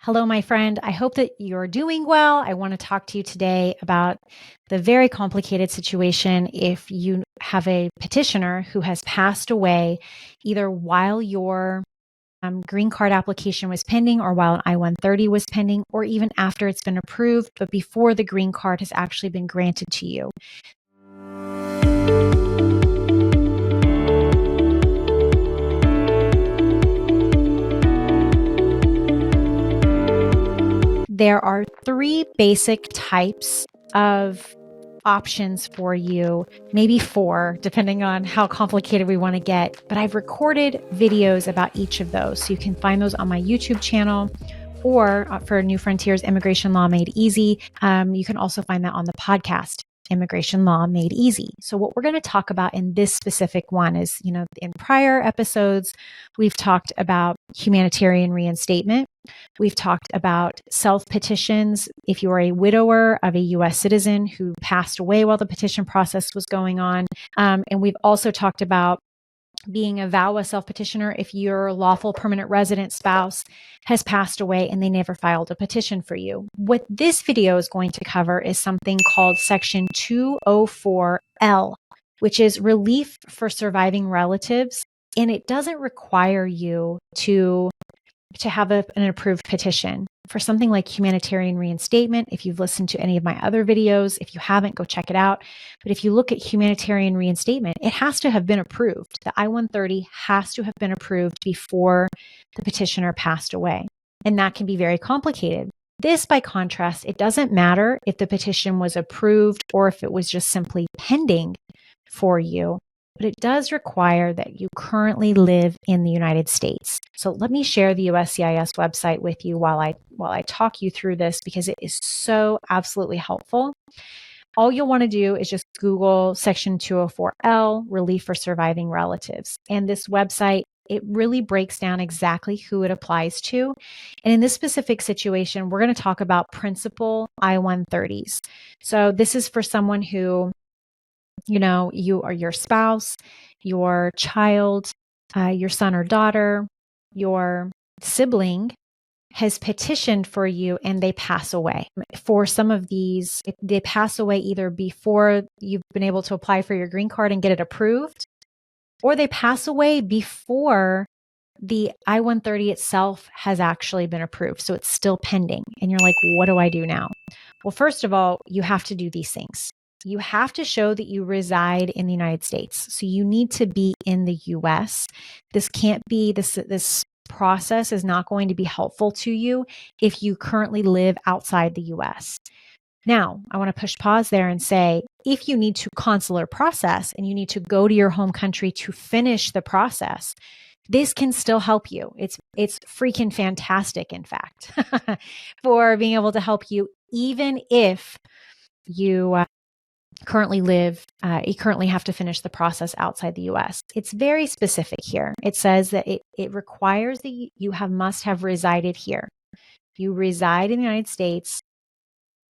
Hello, my friend. I hope that you're doing well. I want to talk to you today about the very complicated situation if you have a petitioner who has passed away either while your green card application was pending or while an I-130 was pending, or even after it's been approved, but before the green card has actually been granted to you. There are three basic types of options for you, maybe four, depending on how complicated we want to get. But I've recorded videos about each of those. So you can find those on my YouTube channel or for New Frontiers Immigration Law Made Easy. You can also find that on the podcast, Immigration Law Made Easy. So what we're going to talk about in this specific one is, in prior episodes, we've talked about humanitarian reinstatement. We've talked about self-petitions. If you are a widower of a U.S. citizen who passed away while the petition process was going on. And we've also talked about being a VAWA self-petitioner if your lawful permanent resident spouse has passed away and they never filed a petition for you. What this video is going to cover is something called Section 204L, which is relief for surviving relatives. And it doesn't require you to have an approved petition. For something like humanitarian reinstatement, if you've listened to any of my other videos, if you haven't, go check it out. But if you look at humanitarian reinstatement, it has to have been approved. The I-130 has to have been approved before the petitioner passed away. And that can be very complicated. This, by contrast, it doesn't matter if the petition was approved or if it was just simply pending for you. But it does require that you currently live in the United States. So let me share the USCIS website with you while I talk you through this, because it is so absolutely helpful. All you'll want to do is just Google Section 204L, relief for surviving relatives. And this website, it really breaks down exactly who it applies to. And in this specific situation, we're going to talk about principal I-130s. So this is for someone who, you or your spouse, your child, your son or daughter, your sibling has petitioned for you and they pass away. For some of these, they pass away either before you've been able to apply for your green card and get it approved, or they pass away before the I-130 itself has actually been approved. So it's still pending. And you're like, what do I do now? Well, first of all, you have to do these things. You have to show that you reside in the United States. So you need to be in the US. This can't be, this process is not going to be helpful to you if you currently live outside the US. Now, I want to push pause there and say, if you need to consular process and you need to go to your home country to finish the process, this can still help you. It's freaking fantastic, in fact, for being able to help you, even if you currently have to finish the process outside the US. It's very specific here. It says that it requires that you must have resided here. You reside in the United States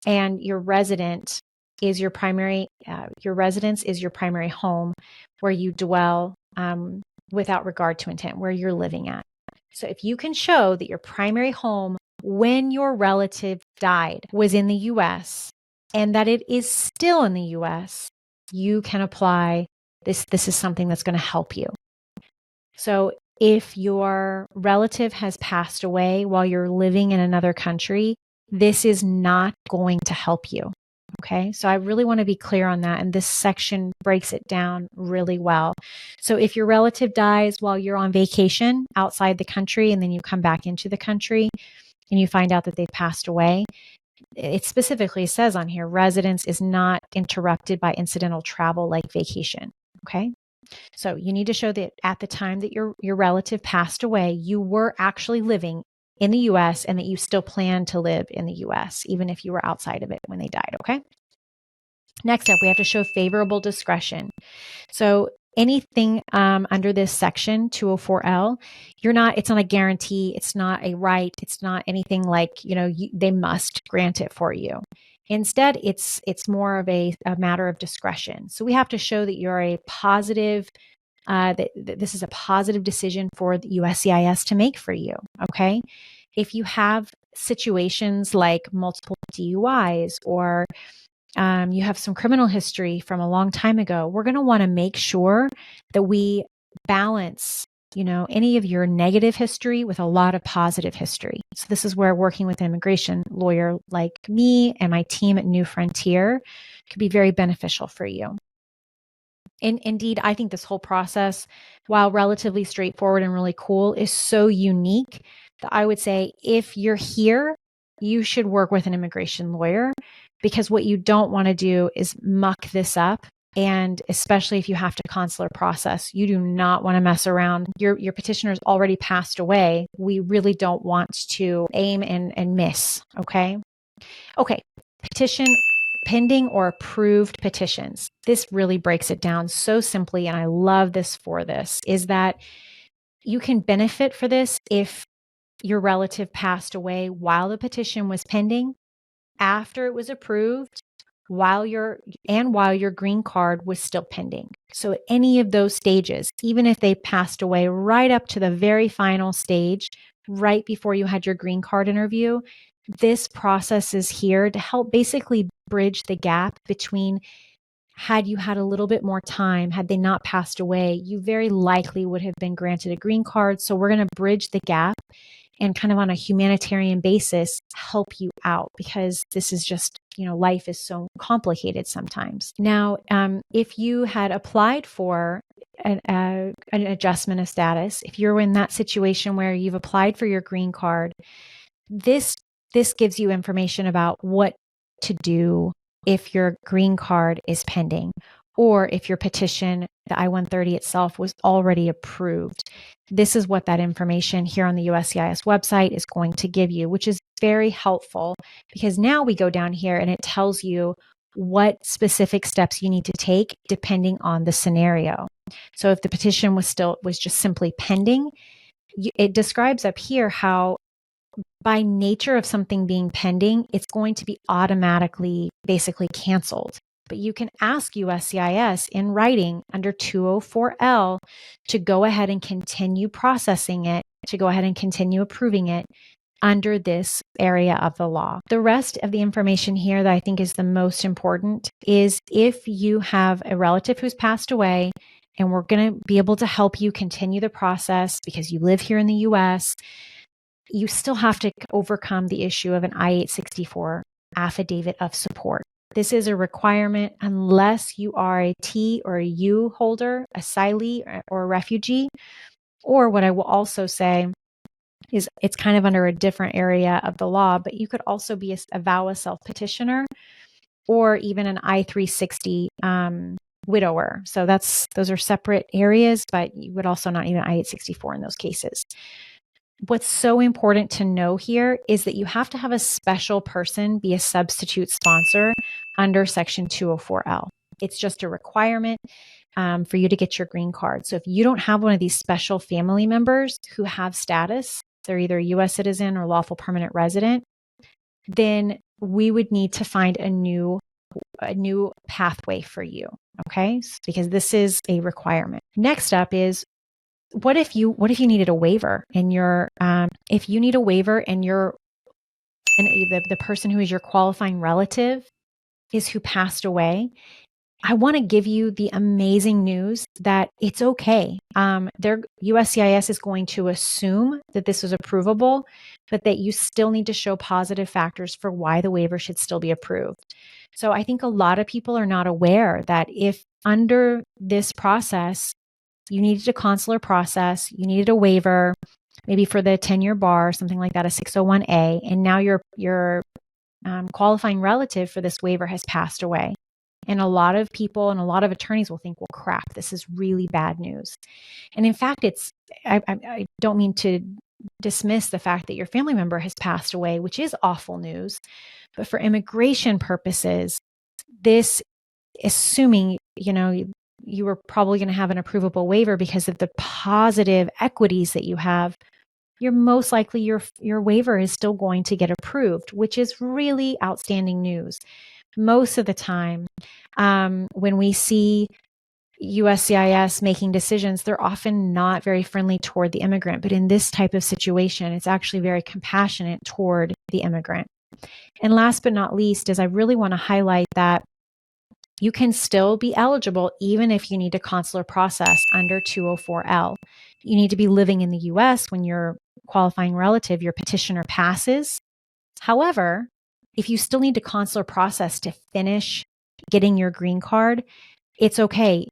and your residence is your primary home where you dwell without regard to intent, where you're living at. So if you can show that your primary home when your relative died was in the US, and that it is still in the US, you can apply this. This is something that's going to help you. So if your relative has passed away while you're living in another country, this is not going to help you. Okay, so I really want to be clear on that. And this section breaks it down really well. So if your relative dies while you're on vacation outside the country, and then you come back into the country and you find out that they've passed away, it specifically says on here, residence is not interrupted by incidental travel like vacation. Okay. So you need to show that at the time that your relative passed away, you were actually living in the US and that you still plan to live in the US, even if you were outside of it when they died. Okay. Next up, we have to show favorable discretion. So anything under this section 204L, it's not a guarantee. It's not a right. It's not anything like, they must grant it for you. Instead, it's more of a matter of discretion. So we have to show that you're a positive, that this is a positive decision for the USCIS to make for you. Okay. If you have situations like multiple DUIs or you have some criminal history from a long time ago, we're going to want to make sure that we balance, any of your negative history with a lot of positive history. So this is where working with an immigration lawyer like me and my team at New Frontier could be very beneficial for you. And indeed, I think this whole process, while relatively straightforward and really cool, is so unique that I would say if you're here, you should work with an immigration lawyer, because what you don't want to do is muck this up. And especially if you have to consular process, you do not want to mess around. Your petitioner's already passed away. We really don't want to aim and miss. Okay. Petition pending or approved petitions. This really breaks it down so simply. And I love this for this is that you can benefit for this if your relative passed away while the petition was pending, after it was approved, while your green card was still pending. So at any of those stages, even if they passed away right up to the very final stage, right before you had your green card interview, this process is here to help basically bridge the gap between, had you had a little bit more time, had they not passed away, you very likely would have been granted a green card. So we're going to bridge the gap and kind of on a humanitarian basis, help you out, because this is just, life is so complicated sometimes. Now, if you had applied for an adjustment of status, if you're in that situation where you've applied for your green card, this gives you information about what to do if your green card is pending, or if your petition, the I-130 itself, was already approved. This is what that information here on the USCIS website is going to give you, which is very helpful, because now we go down here and it tells you what specific steps you need to take depending on the scenario. So if the petition was just simply pending, it describes up here how by nature of something being pending, it's going to be automatically basically canceled. But you can ask USCIS in writing under 204L to go ahead and continue processing it, to go ahead and continue approving it under this area of the law. The rest of the information here that I think is the most important is if you have a relative who's passed away, and we're going to be able to help you continue the process because you live here in the US, you still have to overcome the issue of an I-864 affidavit of support. This is a requirement unless you are a T or a U holder, asylee or a refugee. Or what I will also say is it's kind of under a different area of the law, but you could also be a VAWA self-petitioner or even an I-360 widower. So those are separate areas, but you would also not need an I-864 in those cases. What's so important to know here is that you have to have a special person be a substitute sponsor under Section 204L. It's just a requirement for you to get your green card. So if you don't have one of these special family members who have status, they're either a U.S. citizen or lawful permanent resident, then we would need to find a new pathway for you, okay? Because this is a requirement. Next up is, what if you needed a waiver and if you need a waiver and the person who is your qualifying relative is who passed away? I want to give you the amazing news that it's okay. USCIS is going to assume that this is approvable, but that you still need to show positive factors for why the waiver should still be approved. So I think a lot of people are not aware that if under this process, you needed a consular process, you needed a waiver, maybe for the 10-year bar, something like that, a 601A, and now your qualifying relative for this waiver has passed away. And a lot of people and a lot of attorneys will think, well, crap, this is really bad news. And in fact, I don't mean to dismiss the fact that your family member has passed away, which is awful news. But for immigration purposes, this, assuming, you were probably going to have an approvable waiver because of the positive equities that you have, you're most likely your waiver is still going to get approved, which is really outstanding news. Most of the time, when we see USCIS making decisions, they're often not very friendly toward the immigrant. But in this type of situation, it's actually very compassionate toward the immigrant. And last but not least is I really want to highlight that you can still be eligible even if you need a consular process under 204L. You need to be living in the US when your qualifying relative, your petitioner, passes. However, if you still need a consular process to finish getting your green card, it's okay.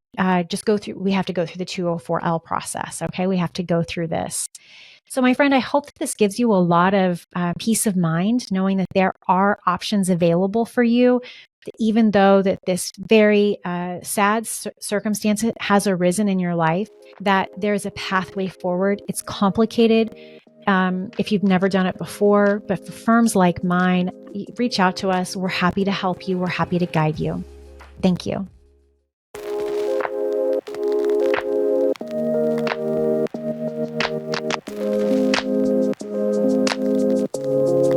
Just go through, we have to go through the 204L process. Okay. We have to go through this. So my friend, I hope that this gives you a lot of peace of mind, knowing that there are options available for you, even though that this very sad circumstance has arisen in your life, that there's a pathway forward. It's complicated if you've never done it before, but for firms like mine, reach out to us. We're happy to help you. We're happy to guide you. Thank you.